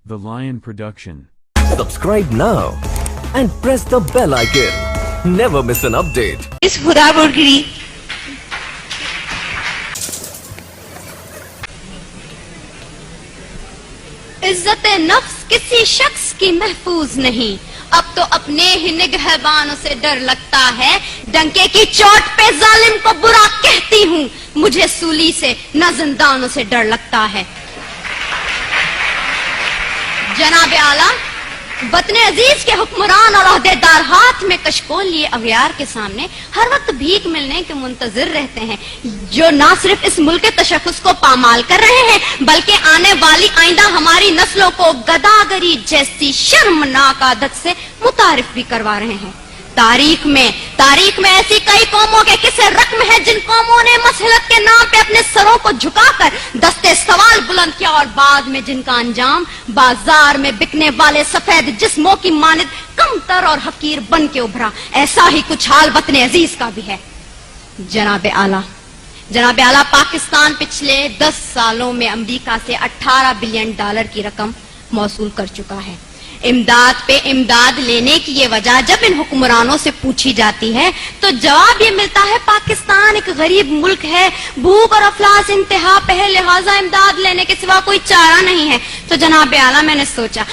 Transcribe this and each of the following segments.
The Lion Production. Subscribe now and press the bell icon. Never miss an update. اس خدا برگری عزت نفس کسی شخص کی محفوظ نہیں، اب تو اپنے ہی نگہبانوں سے ڈر لگتا ہے، ڈنکے کی چوٹ پہ ظالم کو برا کہتی ہوں، مجھے سولی سے نہ زندانوں سے ڈر لگتا ہے۔ جناب اعلیٰ، وطن عزیز کے حکمران اور عہدیدار ہاتھ میں کشکول لیے اغیار کے سامنے ہر وقت بھیک ملنے کے منتظر رہتے ہیں، جو نہ صرف اس ملک کے تشخص کو پامال کر رہے ہیں بلکہ آنے والی آئندہ ہماری نسلوں کو گداگری جیسی شرمناک عادت سے متعارف بھی کروا رہے ہیں۔ تاریخ میں ایسی کئی قوموں کے قصے رقم ہیں جن قوموں نے مسلط کے نام پہ اپنے سروں کو جھکا کر دستے سوال بلند کیا، اور بعد میں جن کا انجام بازار میں بکنے والے سفید جسموں کی مانند کمتر اور حقیر بن کے ابھرا۔ ایسا ہی کچھ حال وطن عزیز کا بھی ہے۔ جناب اعلیٰ، پاکستان پچھلے 10 سالوں میں امریکہ سے $18 بلین کی رقم موصول کر چکا ہے۔ امداد پہ امداد لینے کی یہ وجہ جب ان حکمرانوں سے پوچھی جاتی ہے تو جواب یہ ملتا ہے پاکستان ایک غریب ملک ہے، بھوک اور افلاس انتہا پہ ہے، لہٰذا امداد لینے کے سوا کوئی چارہ نہیں ہے۔ تو جناب اعلیٰ، میں نے سوچا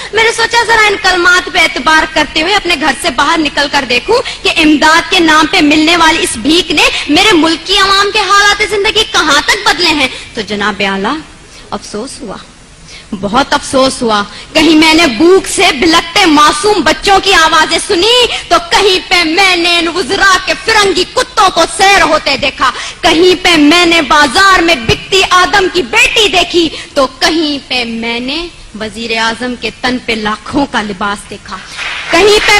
ذرا ان کلمات پہ اعتبار کرتے ہوئے اپنے گھر سے باہر نکل کر دیکھوں کہ امداد کے نام پہ ملنے والی اس بھیک نے میرے ملک کی عوام کے حالات زندگی کہاں تک بدلے ہیں۔ تو جناب اعلیٰ، بہت افسوس ہوا، کہیں میں نے بھوک سے بلکتے معصوم بچوں کی آوازیں سنی تو کہیں پہ میں نے ان وزراء کے فرنگی کتوں کو سیر ہوتے دیکھا، کہیں پہ میں نے بازار میں بکتی آدم کی بیٹی دیکھی تو کہیں پہ میں نے وزیر اعظم کے تن پہ لاکھوں کا لباس دیکھا، کہیں پہ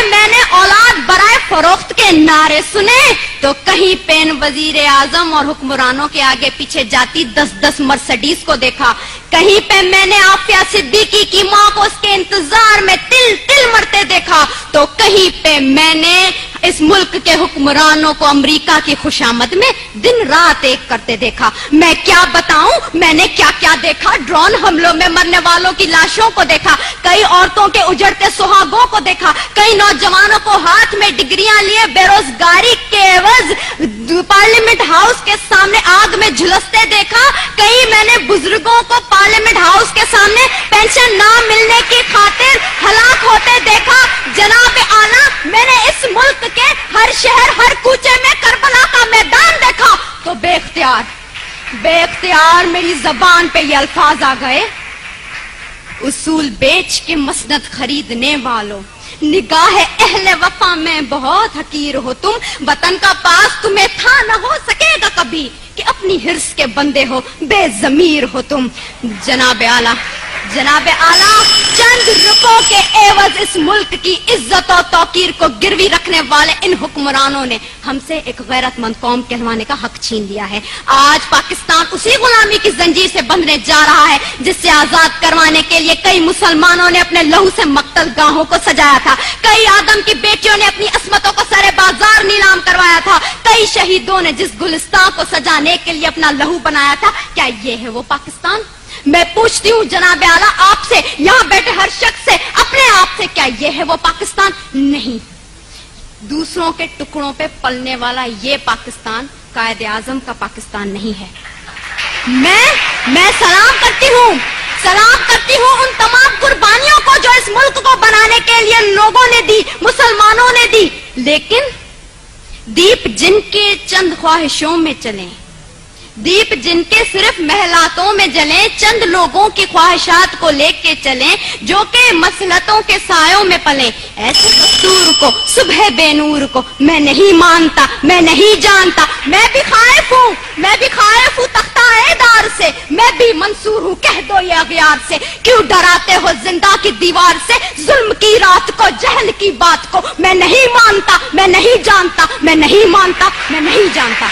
میں نے اولاد برائے فروخت کے نعرے سنے تو کہیں پہ ان وزیر اعظم اور حکمرانوں کے آگے پیچھے جاتی 10 مرسڈیز کو دیکھا، کہیں پہ میں نے عافیہ صدیقی کی ماں کو اس کے انتظار میں تل مرتے دیکھا تو کہیں پہ میں نے اس ملک کے حکمرانوں کو امریکہ کی خوشامد میں دن رات ایک کرتے دیکھا۔ میں کیا بتاؤں میں نے کیا دیکھا، ڈرون حملوں میں مرنے والوں کی لاشوں کو دیکھا، کئی عورتوں کے اجڑتے سہاگوں کو دیکھا، کئی نوجوانوں کو ہاتھ میں ڈگریاں لیے بے روزگاری کے عوض پارلیمنٹ ہاؤس کے سامنے آگ میں جھلستے دیکھا، کئی میں نے بزرگوں کو پارلیمنٹ ہاؤس کے سامنے پینشن نہ ملنے کی خاطر ہلاک ہوتے دیکھا۔ جناب اعلیٰ، میں نے اس ملک کے ہر شہر ہر کوچے میں کربلا کا میدان دیکھا تو بے اختیار میری زبان پہ یہ الفاظ آ گئے، اصول بیچ کے مسند خریدنے والوں، نگاہ اہل وفا میں بہت حقیر ہو تم، وطن کا پاس تمہیں تھا نہ ہو سکے گا کبھی کہ اپنی حرص کے بندے ہو، بے ضمیر ہو تم۔ جناب اعلیٰ، چند روپوں کے عوض اس ملک کی عزت و توقیر کو گروی رکھنے والے ان حکمرانوں نے ہم سے ایک غیرت مند قوم کہلوانے کا حق چھین لیا ہے۔ آج پاکستان اسی غلامی کی زنجیر سے بندھنے جا رہا ہے جس سے آزاد کروانے کے لیے کئی مسلمانوں نے اپنے لہو سے مقتل گاہوں کو سجایا تھا، کئی آدم کی بیٹیوں نے اپنی عصمتوں کو سرے بازار نیلام کروایا تھا، کئی شہیدوں نے جس گلستان کو سجانے کے لیے اپنا لہو بنایا تھا۔ کیا یہ ہے وہ پاکستان؟ میں پوچھتی ہوں جناب اعلیٰ آپ سے، یہاں بیٹھے ہر شخص سے، اپنے آپ سے، کیا یہ ہے وہ پاکستان؟ نہیں، دوسروں کے ٹکڑوں پہ پلنے والا یہ پاکستان قائد اعظم کا پاکستان نہیں ہے۔ میں سلام کرتی ہوں ان تمام قربانیوں کو جو اس ملک کو بنانے کے لیے لوگوں نے دی، مسلمانوں نے دی، لیکن دیپ جن کے چند خواہشوں میں چلیں، دیپ جن کے صرف محلاتوں میں جلیں، چند لوگوں کی خواہشات کو لے کے چلیں جو کہ مسلطوں کے سایوں میں پلیں، ایسے دستور کو، صبح بے نور کو میں نہیں مانتا، میں نہیں جانتا، میں بھی خائف ہوں تختہ دار سے، میں بھی منصور ہوں، کہہ دو یہ اغیار سے، کیوں ڈراتے ہو زندہ کی دیوار سے، ظلم کی رات کو، جہل کی بات کو، میں نہیں مانتا، میں نہیں جانتا، میں نہیں مانتا، میں نہیں جانتا۔